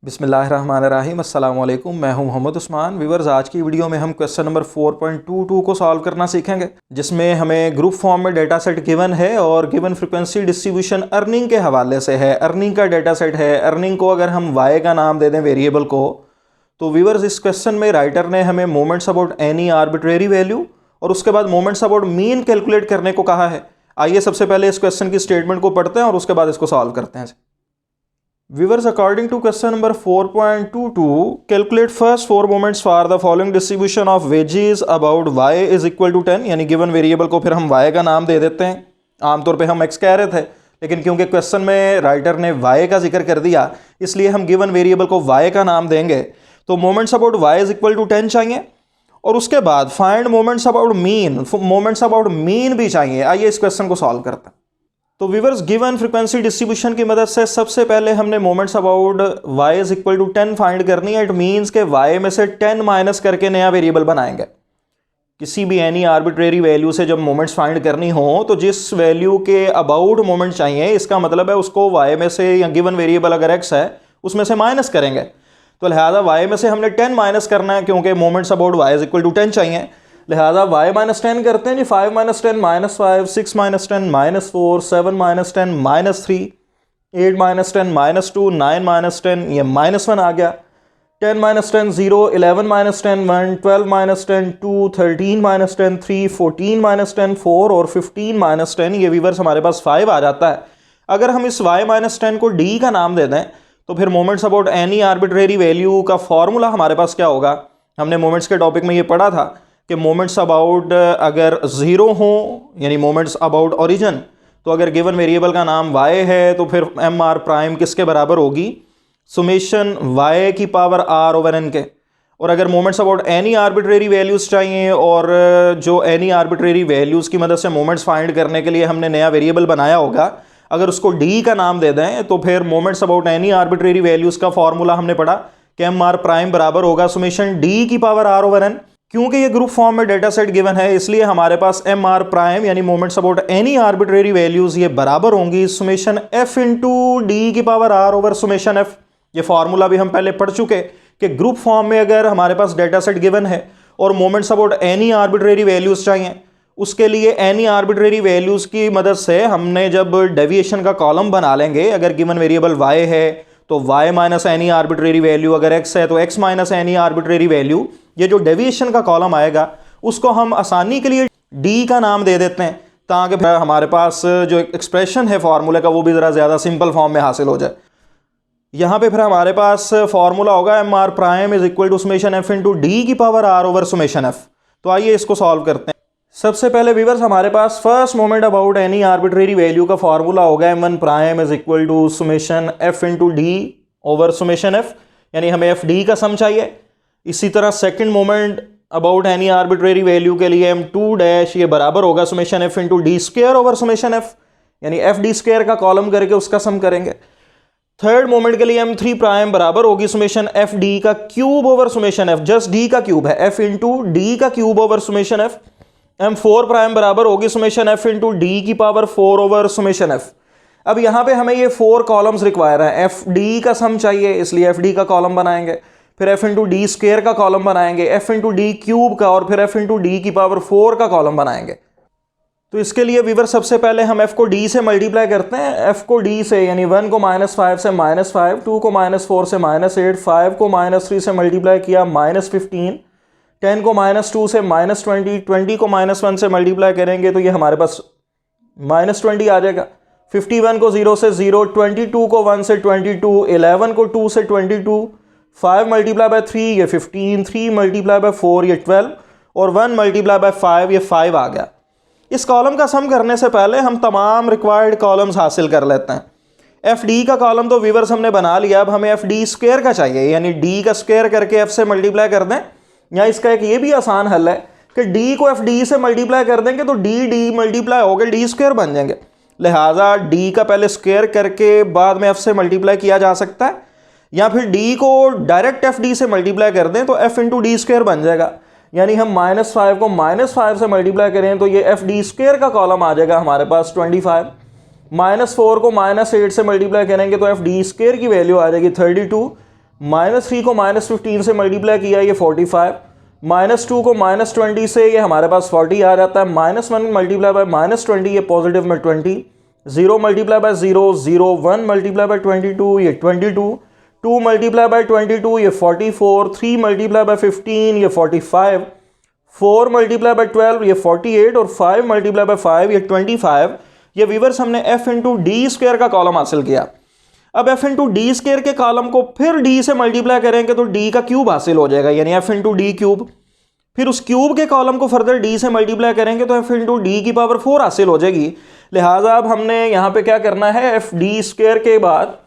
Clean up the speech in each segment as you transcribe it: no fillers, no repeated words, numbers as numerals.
बिस्मिल्लाहिर्रहमानिर्रहीम अस्सलाम वालेकुम। मैं हूं मोहम्मद उस्मान। व्यूअर्स, आज की वीडियो में हम क्वेश्चन नंबर 4.22 को सॉल्व करना सीखेंगे, जिसमें हमें ग्रुप फॉर्म में डेटा सेट गिवन है और गिवन फ्रीक्वेंसी डिस्ट्रीब्यूशन अर्निंग के हवाले से है। अर्निंग का डेटा सेट है। अर्निंग को अगर हम वाई का नाम दे दें वेरिएबल को, तो व्यूअर्स इस क्वेश्चन में राइटर ने हमें moments about any arbitrary value और उसके बाद मोमेंट्स अबाउट मीन कैलकुलेट करने को कहा है। आइए सबसे पहले इस क्वेश्चन की स्टेटमेंट को पढ़ते हैं और उसके बाद इसको सॉल्व करते हैं। Viewers, according to question number 4.22, calculate first 4 moments for the following distribution of wages about y is equal to 10। यानी गिवन वेरिएबल को फिर हम y का नाम दे देते हैं। आमतौर पे हम x कह रहे थे, लेकिन क्योंकि क्वेश्चन में राइटर ने y का जिक्र कर दिया, इसलिए हम गिवन वेरिएबल को y का नाम देंगे। तो moments about y is equal to 10 चाहिए और उसके बाद फाइंड मोमेंट्स अबाउट मीन भी चाहिए। आइए इस क्वेश्चन को सॉल्व करते हैं। तो व्यूअर्स, गिवन फ्रीक्वेंसी डिस्ट्रीब्यूशन की मदद से सबसे पहले हमने moments about y is equal to 10 find करनी है। इट मीन्स के y में से 10 माइनस करके नया वेरिएबल बनाएंगे। किसी भी एनी आर्बिट्रेरी वैल्यू से जब मोमेंट्स फाइंड करनी हो तो जिस वैल्यू के अबाउट मोमेंट चाहिए, इसका मतलब है उसको y में से, या गिवन वेरिएबल अगर x है उसमें से माइनस करेंगे। तो लिहाजा y में से हमने 10 माइनस करना है, क्योंकि moments about y is equal to 10 चाहिए। लिहाजा y माइनस 10 करते हैं जी। 5 minus 10 minus 5, 6 minus 10 minus 4, 7 minus 10 minus 3, 8 minus 10 minus 2, 9 minus 10 ये माइनस 1 आ गया। 10 minus 10 0, 11 minus 10 1, 12 minus 10 2, 13 minus 10 3, 14 minus 10 4 और 15 माइनस 10, ये व्यूअर्स हमारे पास 5 आ जाता है। अगर हम इस y माइनस 10 को d का नाम दे दें तो फिर moments about any arbitrary value का फॉर्मूला हमारे पास क्या होगा। हमने मोमेंट्स के टॉपिक में ये पढ़ा था कि मोमेंट्स अबाउट अगर ज़ीरो हो, यानी मोमेंट्स अबाउट ओरिजिन, तो अगर गिवन वेरिएबल का नाम y है तो फिर एम आर प्राइम किसके बराबर होगी, सुमेशन y की पावर r ओवर n के। और अगर moments about any arbitrary values चाहिए और जो एनी आर्बिट्रेरी वैल्यूज़ की मदद से मोमेंट्स फाइंड करने के लिए हमने नया वेरिएबल बनाया होगा, अगर उसको d का नाम दे दें तो फिर moments about any arbitrary values का फॉर्मूला हमने पढ़ा कि एम आर प्राइम बराबर होगा सुमेशन d की पावर r ओवर n। क्योंकि ये ग्रुप फॉर्म में डेटा सेट गिवन है, इसलिए हमारे पास एम आर प्राइम यानी moments about any arbitrary values ये बराबर होंगी सुमेशन एफ इंटू डी की power R over summation F. ये फॉर्मूला भी हम पहले पढ़ चुके कि ग्रुप फॉर्म में अगर हमारे पास डेटा सेट गिवन है और moments about any arbitrary values चाहिए, उसके लिए एनी आर्बिट्रेरी वैल्यूज की मदद से हमने जब डेविएशन का कॉलम बना लेंगे, अगर गिवन वेरिएबल y है तो y minus any arbitrary value, अगर x है तो x minus any arbitrary value, ये जो डेविएशन का कॉलम आएगा उसको हम आसानी के लिए d का नाम दे देते हैं, ताकि हमारे पास जो एक्सप्रेशन है फार्मूले का वो भी ज़रा ज़्यादा सिंपल फॉर्म में हासिल हो जाए। यहाँ पे फिर हमारे पास फार्मूला होगा M R prime is equal to summation F into D की power R over summation F. तो आइए इसको सॉल्व करते हैं। सबसे पहले व्यूअर्स, हमारे पास first moment about any arbitrary value का फार्मूला होगा M one prime is equal to summation F into D over summation F, यानी हमें एफ डी का सम चाहिए। इसी तरह second moment about any arbitrary value के लिए एम टू डैश ये बराबर होगा summation F into D square over summation F, यानी एफ डी स्क्वायर का कॉलम करके उसका सम करेंगे। थर्ड मोमेंट के लिए एम थ्री प्राइम बराबर होगी सुमेशन एफ डी का cube over summation F, just D का क्यूब है, एफ इंटू डी का cube over summation F. M four prime बराबर होगी सुमेशन एफ इंटू डी की पावर 4 ओवर सुमेशन एफ। अब यहाँ पे हमें ये 4 कॉलम्स रिक्वायर है, एफ डी का सम चाहिए, इसलिए एफ डी का कॉलम बनाएंगे, फिर एफ इंटू डी स्क्वायर का कॉलम बनाएंगे, एफ इंटू डी क्यूब का, और फिर एफ इंटू डी की पावर 4 का कॉलम बनाएंगे। तो इसके लिए व्यूअर सबसे पहले हम एफ को डी से मल्टीप्लाई करते हैं। एफ को डी से, यानी 1 को -5 से -5, 2 को -4 से -8, 5 को -3 से मल्टीप्लाई किया -15, 10 को -2 से -20, 20 को -1 से मल्टीप्लाई करेंगे तो ये हमारे पास -20 आ जाएगा। 51 को 0 से 0, 22 को 1 से 22, 11 को 2 से 22, 5 मल्टीप्लाई बाय 3 ये 15, 3 मल्टीप्लाई बाय 4 ये 12 और 1 मल्टीप्लाई बाय 5 ये 5 आ गया। इस कॉलम का सम करने से पहले हम तमाम रिक्वायर्ड कॉलम्स हासिल कर लेते हैं। एफ डी का कॉलम तो व्यूअर्स हमने बना लिया, अब हमें एफ डी स्क्वायर का चाहिए, यानी डी का स्क्वायर करके एफ से मल्टीप्लाई कर दें। या इसका एक ये भी आसान हल है कि डी को एफ डी से मल्टीप्लाई कर देंगे तो डी डी मल्टीप्लाई हो गए डी स्क्वायर बन जाएंगे। लिहाजा डी का पहले स्क्वायर करके बाद में एफ से मल्टीप्लाई किया जा सकता है, या फिर डी को डायरेक्ट एफ डी से मल्टीप्लाई कर दें तो एफ इंटू डी स्क्वायर बन जाएगा। यानी हम -5 को -5 से मल्टीप्लाई करें तो ये एफ डी स्क्वायर का कॉलम आ जाएगा हमारे पास 25। -4 को -8 से मल्टीप्लाई करेंगे तो एफ डी स्क्वायर की वैल्यू आ जाएगी 32। -3 को -15 से मल्टीप्लाई किया ये 45, -2 को -20 से ये हमारे पास 40 आ जाता है, -1 मल्टीप्लाई बाय -20 ये पॉजिटिव में 20, 0 मल्टीप्लाई बाय 0 0, 1 मल्टीप्लाई बाय 22 ये 22, 2 मल्टीप्लाई बाय 22 ये 44, 3 मल्टीप्लाई बाय 15 ये 45, 4 मल्टीप्लाई बाय 12 ये 48 और 5 मल्टीप्लाई बाय 5 ये 25। ये व्यूअर्स हमने f इंटू डी स्क्वायर का कॉलम हासिल किया। अब f इंटू डी स्क्वायर के कॉलम को फिर d से मल्टीप्लाई करेंगे तो d का क्यूब हासिल हो जाएगा, यानी f इंटू डी क्यूब। फिर उस क्यूब के कॉलम को फर्दर d से मल्टीप्लाई करेंगे तो f इंटू डी की पावर 4 हासिल हो जाएगी। लिहाजा अब हमने यहाँ पे क्या करना है, एफ डी स्क्वायर के बाद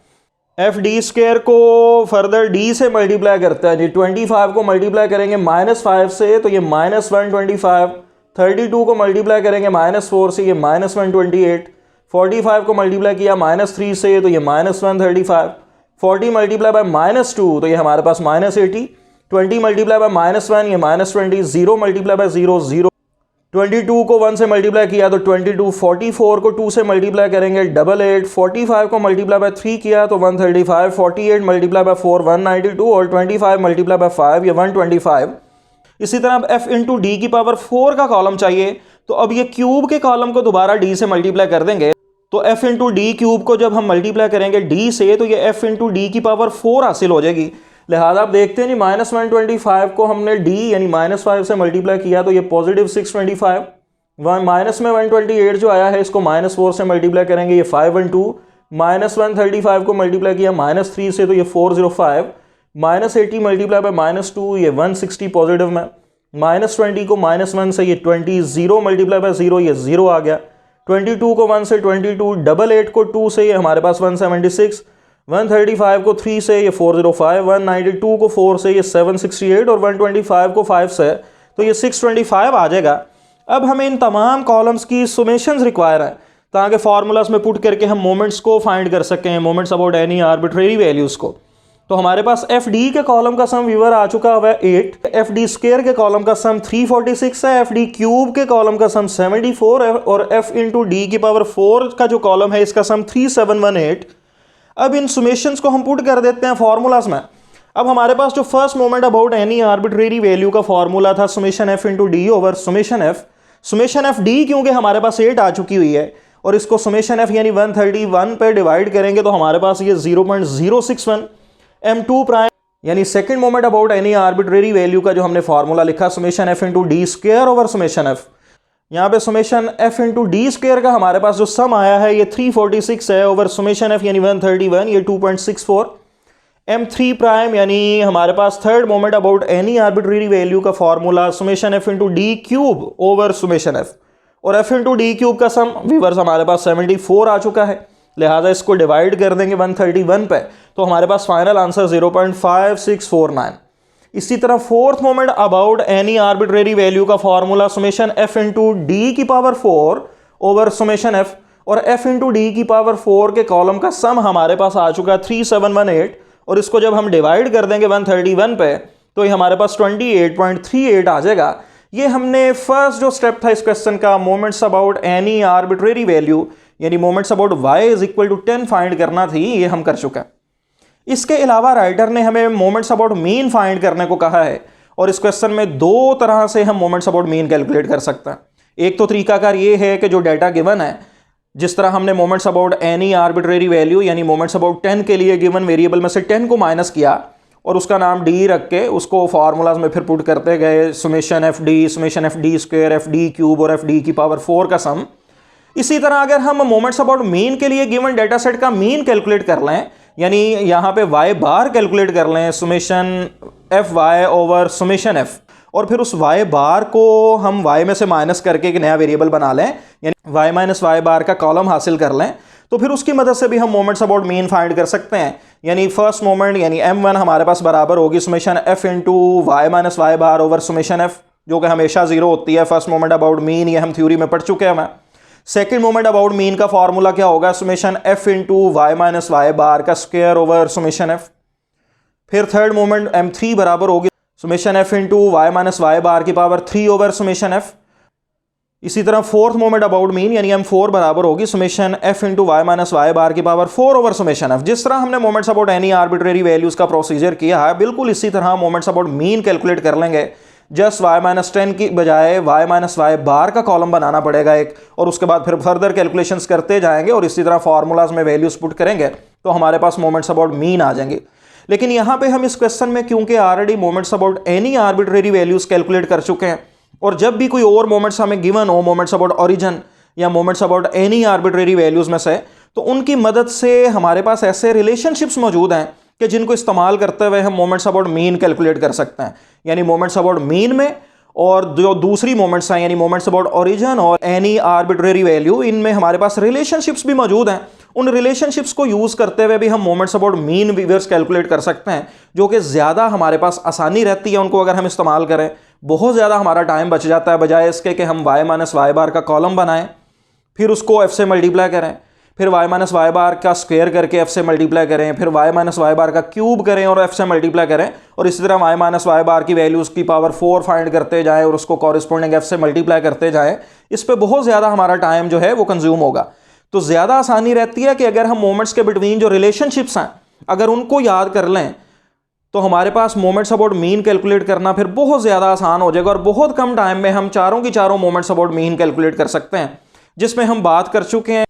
एफ डी स्क्वायर को फर्दर d से मल्टीप्लाई करते हैं जी। 25 को मल्टीप्लाई करेंगे -5 से तो ये -125, 32 को मल्टीप्लाई करेंगे -4 से ये -128, 45 को मल्टीप्लाई किया -3 से तो ये -135, 40 मल्टीप्लाई बाय -2 तो ये हमारे पास -80, 20 मल्टीप्लाई बाय -1 ये -20, 0 मल्टीप्लाई बाय 0 0, 22 को 1 से मल्टीप्लाई किया तो 22, 44 को 2 से मल्टीप्लाई करेंगे 88, 45 को मल्टीप्लाई बाय 3 किया तो 135, 48 मल्टीप्लाई बाय 4 192 और 25 मल्टीप्लाई बाय 5 ये 125। इसी तरह अब f इंटू डी की पावर 4 का कॉलम चाहिए, तो अब ये क्यूब के कॉलम को दोबारा d से मल्टीप्लाई कर देंगे। तो f इंटू डी क्यूब को जब हम मल्टीप्लाई करेंगे d से तो ये f इंटू डी की पावर 4 हासिल हो जाएगी। लिहाजा आप देखते हैं जी -125 को हमने d यानी -5 से मल्टीप्लाई किया तो ये पॉजिटिव 625, माइनस में 128 जो आया है इसको -4 से मल्टीप्लाई करेंगे ये 512, -135 को मल्टीप्लाई किया -3 से तो ये 405, -80 मल्टीप्लाई बाय -2 ये 160 पॉजिटिव में, -20 को -1 से ये 20, 0 मल्टीप्लाई बाय 0 ये 0 आ गया, 22 को 1 से 22, 88 को 2 से ये हमारे पास 176, 135 को 3 से ये 405, 192 को 4 से ये 768 और 125 को 5 से तो ये 625 आ जाएगा। अब हमें इन तमाम कॉलम्स की सुमेशंस रिक्वायर है ताकि फार्मूलास में पुट करके हम मोमेंट्स को फाइंड कर सकें, moments about any arbitrary values को। तो हमारे पास एफ डी के कॉलम का सम व्यूअर आ चुका हुआ है 8, एफ डी स्क्वायर के कॉलम का सम 346 है, एफ डी क्यूब के कॉलम का सम 74 है और एफ इंटू डी की पावर 4 का जो कॉलम है इसका सम 3718। अब इन सुमेशंस को हम पुट कर देते हैं फार्मूलाज में। अब हमारे पास जो first moment about any arbitrary value का फार्मूला था summation F into D over summation F D, क्योंकि हमारे पास 8 आ चुकी हुई है और इसको सुमेशन एफ यानी 131 पे डिवाइड करेंगे तो हमारे पास ये 0.061 m2 प्राइम यानी second moment about any arbitrary value का जो हमने फार्मूला लिखा summation F into D square over summation F. यहाँ पे summation F into D square का हमारे पास जो सम आया है ये 346 है ओवर सुमेशन एफ यानी 131 ये 2.64 m3 प्राइम यानी हमारे पास third moment about any arbitrary value का formula summation F into D cube over summation F और एफ इंटू डी क्यूब का सम व्यूअर्स हमारे पास 74 आ चुका है। लिहाजा इसको डिवाइड कर देंगे 131 पे तो हमारे पास फाइनल आंसर 0.5649। इसी तरह fourth moment about any arbitrary value का formula summation F into D की पावर 4 ओवर सुमेशन एफ और एफ इंटू डी की पावर 4 के कॉलम का सम हमारे पास आ चुका 3718 और इसको जब हम डिवाइड कर देंगे 131 पे तो ये हमारे पास 28.38 आ जाएगा। ये हमने फर्स्ट जो स्टेप था इस क्वेश्चन का moments about any arbitrary value यानी moments about y is equal to 10 find करना थी, ये हम कर चुका है। इसके अलावा राइटर ने हमें मोमेंट्स अबाउट मीन फाइंड करने को कहा है और इस क्वेश्चन में दो तरह से हम मोमेंट्स अबाउट मीन कैलकुलेट कर सकते हैं। एक तो तरीकाकार ये है कि जो डाटा गिवन है, जिस तरह हमने moments about any arbitrary value यानी मोमेंट्स अबाउट 10 के लिए गिवन वेरिएबल में से 10 को माइनस किया और उसका नाम डी रख के उसको फार्मूलाज में फिर पुट करते गए summation F D square, F D cube और एफ डी की पावर 4 का सम। इसी तरह अगर हम मोमेंट्स अबाउट मीन के लिए गिवन डाटा सेट का मीन कैलकुलेट कर लें यानी यहाँ पे वाई बार कैलकुलेट कर लें summation F Y over summation F और फिर उस वाई बार को हम वाई में से माइनस करके एक नया वेरिएबल बना लें यानी वाई माइनस वाई बार का कॉलम हासिल कर लें तो फिर उसकी मदद से भी हम मोमेंट्स अबाउट मीन फाइंड कर सकते हैं। यानी फर्स्ट मोमेंट यानी m1 हमारे पास बराबर होगी summation f into Y minus Y bar over summation f जो कि हमेशा 0 होती है। फर्स्ट मोमेंट अबाउट मीन ये हम थ्योरी में पढ़ चुके हैं। सेकेंड मोमेंट अबाउट मीन का फॉर्मूला क्या होगा summation f into Y minus Y bar का स्क्वायर ओवर सुमेशन f। फिर थर्ड मोमेंट m3 बराबर होगी summation f into Y minus Y bar की पावर 3 ओवर सुमेशन f। इसी तरह फोर्थ मोमेंट अबाउट मीन यानी m4 बराबर होगी summation f into Y minus Y bar की पावर 4 ओवर समेशन f। जिस तरह हमने moments about any arbitrary values का प्रोसीजर किया है, बिल्कुल इसी तरह मोमेंट्स अबाउट मीन कैलकुलेट कर लेंगे। जस्ट y माइनस 10 की बजाय y माइनस वाई बार का कॉलम बनाना पड़ेगा एक, और उसके बाद फिर फर्दर कैलकुलेशंस करते जाएंगे और इसी तरह फार्मूलाज में वैल्यूज पुट करेंगे तो हमारे पास मोमेंट्स अबाउट मीन आ जाएंगे। लेकिन यहाँ पे हम इस क्वेश्चन में क्योंकि already moments about any arbitrary values calculate कर चुके हैं, और जब भी कोई और मोमेंट्स हमें गिवन हो, मोमेंट्स अबाउट ओरिजिन या moments about any arbitrary values में से, तो उनकी मदद से हमारे पास ऐसे रिलेशनशिप्स मौजूद हैं कि जिनको इस्तेमाल करते हुए हम मोमेंट्स अबाउट मीन कैलकुलेट कर सकते हैं। यानी मोमेंट्स अबाउट मीन में और जो दूसरी मोमेंट्स हैं यानी मोमेंट्स अबाउट ओरिजिन और एनी आर्बिट्रेरी वैल्यू, इनमें हमारे पास रिलेशनशिप्स भी मौजूद हैं। उन रिलेशनशिप्स को यूज करते हुए भी हम moments about mean weavers calculate कर सकते हैं, जो कि ज़्यादा हमारे पास आसानी रहती है उनको अगर हम इस्तेमाल करें। बहुत ज़्यादा हमारा टाइम बच जाता है, बजाय इसके कि हम y माइनस वाई बार का कॉलम बनाएं, फिर उसको f से मल्टीप्लाई करें, फिर y माइनस वाई बार का स्क्वायर करके f से मल्टीप्लाई करें, फिर y माइनस वाई बार का क्यूब करें और f से मल्टीप्लाई करें, और इसी तरह y माइनस वाई बार की वैल्यूज़ की पावर 4 फाइंड करते जाएं और उसको कॉरेस्पॉन्डिंग f से मल्टीप्लाई करते जाएं। इस पर बहुत ज़्यादा हमारा टाइम जो है वो कंज्यूम होगा। तो ज़्यादा आसानी रहती है कि अगर हम मोमेंट्स के बिटवीन जो रिलेशनशिप्स हैं अगर उनको याद कर लें तो हमारे पास मोमेंट्स अबाउट मीन कैलकुलेट करना फिर बहुत ज़्यादा आसान हो जाएगा, और बहुत कम टाइम में हम चारों की चारों मोमेंट्स अबाउट मीन कैलकुलेट कर सकते हैं। जिसमें हम बात कर चुके हैं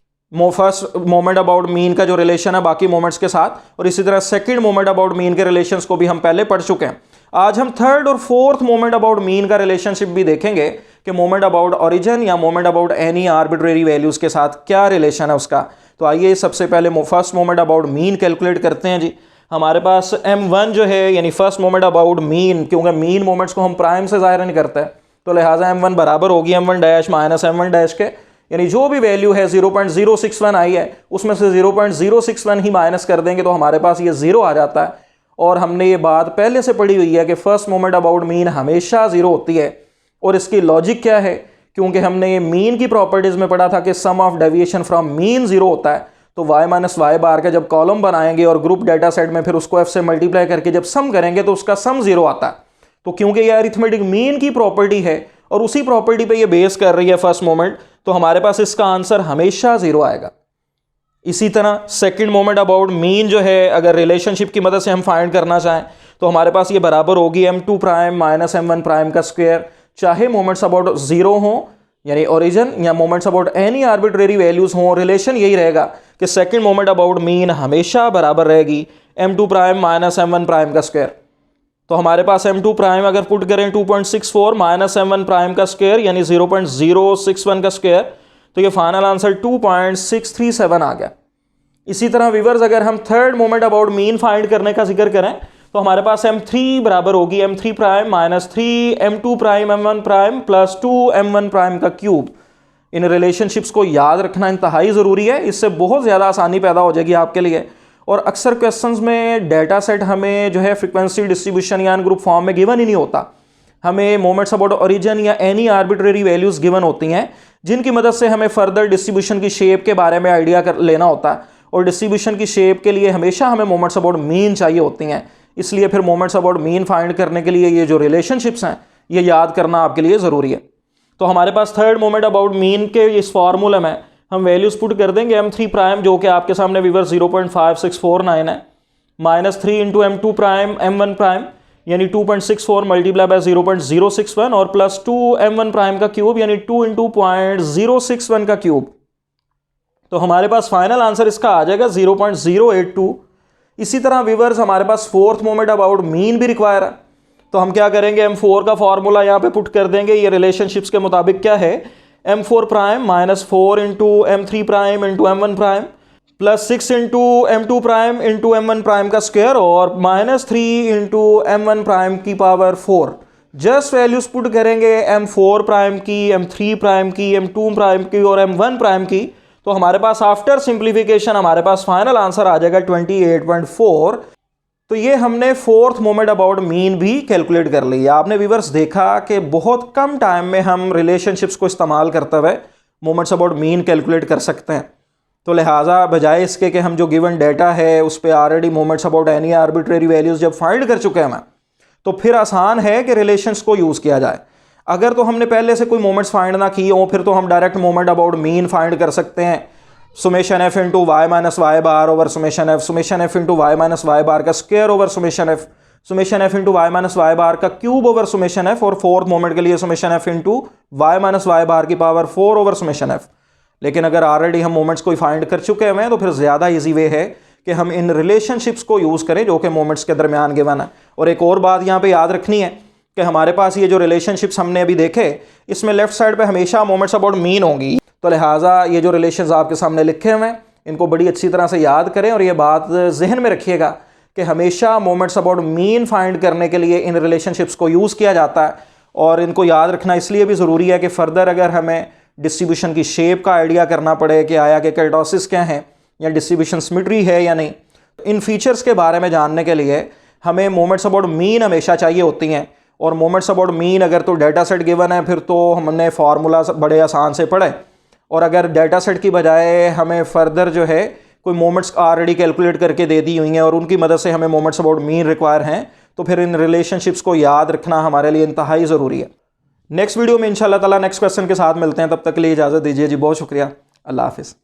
फर्स्ट मोमेंट अबाउट मीन का जो रिलेशन है बाकी मोमेंट्स के साथ, और इसी तरह सेकंड मोमेंट अबाउट मीन के रिलेशंस को भी हम पहले पढ़ चुके हैं। आज हम थर्ड और फोर्थ मोमेंट अबाउट मीन का रिलेशनशिप भी देखेंगे कि मोमेंट अबाउट ओरिजिन या moment about any arbitrary values के साथ क्या रिलेशन है उसका। तो आइए सबसे पहले first moment about mean calculate करते हैं जी। हमारे पास m1 जो है यानी फर्स्ट मोमेंट अबाउट मीन, क्योंकि मीन मोमेंट्स को हम प्राइम से ज़ाहिर नहीं करते तो लिहाजा m1 बराबर होगी m1 dash minus m1 dash के, यानी जो भी वैल्यू है 0.061 आई है उसमें से 0.061 ही माइनस कर देंगे तो हमारे पास ये 0 आ जाता है। और हमने ये बात पहले से पढ़ी हुई है कि फर्स्ट मोमेंट अबाउट मीन हमेशा 0 होती है, और इसकी लॉजिक क्या है, क्योंकि हमने ये मीन की प्रॉपर्टीज़ में पढ़ा था कि सम ऑफ डेविएशन फ्रॉम मीन 0 होता है। तो y माइनस वाई बार का जब कॉलम बनाएंगे और ग्रुप डाटा सेट में फिर उसको f से मल्टीप्लाई करके जब सम करेंगे तो उसका सम 0 आता है। तो क्योंकि ये अरिथमेटिक मीन की प्रॉपर्टी है और उसी प्रॉपर्टी पे ये बेस कर रही है फर्स्ट मोमेंट, तो हमारे पास इसका आंसर हमेशा 0 आएगा। इसी तरह सेकंड मोमेंट अबाउट मीन जो है अगर रिलेशनशिप की मदद से हम फाइंड करना चाहें तो हमारे पास ये बराबर होगी m2 prime minus m1 prime का स्क्वायर, चाहे मोमेंट्स अबाउट 0 हो यानी ओरिजिन या moments about any arbitrary values हों, रिलेशन यही रहेगा कि सेकंड मोमेंट अबाउट मीन हमेशा बराबर रहेगी m2 prime minus m1 prime का स्क्वायर। तो हमारे पास m2 प्राइम अगर पुट करें 2.64 माइनस m1 प्राइम का स्क्वायर यानी 0.061 का स्क्वायर, तो ये फाइनल आंसर 2.637 आ गया। इसी तरह व्यूअर्स अगर हम third moment about mean find करने का जिक्र करें तो हमारे पास m3 बराबर होगी m3 prime minus 3 m2 prime m1 prime plus 2 m1 prime का क्यूब। इन रिलेशनशिप्स को याद रखना इंतहाई ज़रूरी है, इससे बहुत ज़्यादा आसानी पैदा हो जाएगी आपके लिए। और अक्सर क्वेश्चंस में डेटा सेट हमें जो है फ्रीक्वेंसी डिस्ट्रीब्यूशन या ग्रुप फॉर्म में गिवन ही नहीं होता, हमें मोमेंट्स अबाउट ओरिजिन या एनी आर्बिट्रेरी वैल्यूज़ गिवन होती हैं जिनकी मदद से हमें फर्दर डिस्ट्रीब्यूशन की शेप के बारे में आइडिया कर लेना होता है। और डिस्ट्रीब्यूशन की शेप के लिए हमेशा हमें मोमेंट्स अबाउट मीन चाहिए होती हैं, इसलिए फिर मोमेंट्स अबाउट मीन फाइंड करने के लिए ये जो रिलेशनशिप्स हैं ये याद करना आपके लिए ज़रूरी है। तो हमारे पास थर्ड मोमेंट अबाउट मीन के इस फार्मूले में हम वैल्यूज़ पुट कर देंगे m3 प्राइम जो कि आपके सामने व्यूअर 0.5649 है, minus 3 into m2 prime m1 prime यानी 2.64 मल्टीप्लाई बाय 0.061 और प्लस 2 m1 प्राइम का क्यूब यानी 2 इंटू 0.061 का क्यूब। तो हमारे पास फाइनल आंसर इसका आ जाएगा 0.082। इसी तरह व्यूअर्स हमारे पास फोर्थ मोमेंट अबाउट मीन भी रिक्वायर है, तो हम क्या करेंगे m4 का फॉर्मूला यहाँ पे पुट कर देंगे। ये रिलेशनशिप्स के मुताबिक क्या है, m4 prime minus 4 into m3 prime into m1 prime plus 6 into m2 prime into m1 prime का स्क्वायर और माइनस 3 इंटू m1 प्राइम की पावर 4। जस्ट वैल्यूज पुट करेंगे m4 प्राइम की, m3 प्राइम की, m2 प्राइम की और m1 prime की, तो हमारे पास आफ्टर सिंप्लीफिकेशन हमारे पास फाइनल आंसर आ जाएगा 28.4। तो ये हमने फोर्थ मोमेंट अबाउट मीन भी कैलकुलेट कर ली। आपने व्यूअर्स देखा कि बहुत कम टाइम में हम रिलेशनशिप्स को इस्तेमाल करते हुए मोमेंट्स अबाउट मीन कैलकुलेट कर सकते हैं। तो लिहाजा बजाय इसके कि हम जो गिवन डेटा है उस पर already moments about any arbitrary values जब फाइंड कर चुके हैं मैं, तो फिर आसान है कि रिलेशंस को यूज़ किया जाए। अगर तो हमने पहले से कोई मोमेंट्स फाइंड ना किए हो, फिर तो हम direct moment about mean find कर सकते हैं। Summation F into Y minus Y bar over summation F into Y minus Y bar का square over summation F into Y minus Y bar का क्यूब ओवर सुमेशन एफ, और fourth moment के लिए summation F into Y minus Y bar की power 4 over summation F. लेकिन अगर already हम moments को फाइंड कर चुके हैं तो फिर ज़्यादा ईजी वे है कि हम इन रिलेशनशिप्स को यूज़ करें जो कि मोमेंट्स के दरमियान गिवन है। और एक और बात यहाँ पे याद रखनी है कि हमारे पास ये जो रिलेशनशिप्स हमने अभी देखे, इसमें लेफ्ट साइड पे हमेशा मोमेंट्स अबाउट मीन होंगी। तो लिहाजा ये जो रिलेशंस आपके सामने लिखे हुए हैं इनको बड़ी अच्छी तरह से याद करें और ये बात जहन में रखिएगा कि हमेशा मोमेंट्स अबाउट मीन फाइंड करने के लिए इन रिलेशनशिप्स को यूज़ किया जाता है। और इनको याद रखना इसलिए भी ज़रूरी है कि फ़र्दर अगर हमें डिस्ट्रीब्यूशन की शेप का आइडिया करना पड़े कि आया कि कर्टोसिस क्या है या डिस्ट्रीब्यूशन सिमेट्री है या नहीं, तो इन फीचर्स के बारे में जानने के लिए हमें मोमेंट्स अबाउट मीन हमेशा चाहिए होती हैं। और मोमेंट्स अबाउट मीन अगर तो डेटा सेट गिवन है फिर तो हमने फार्मूला बड़े आसान से पढ़े, और अगर डेटा सेट की बजाय हमें फ़र्दर जो है कोई मोमेंट्स ऑलरेडी कैलकुलेट करके दे दी हुई हैं और उनकी मदद से हमें मोमेंट्स अबाउट मीन रिक्वायर हैं, तो फिर इन रिलेशनशिप्स को याद रखना हमारे लिए इंतहाई ज़रूरी है। नेक्स्ट वीडियो में इंशाल्लाह ताला नेक्स्ट क्वेश्चन के साथ मिलते हैं, तब तक के लिए इजाज़त दीजिए जी। बहुत शुक्रिया, अल्लाह हाफिज़।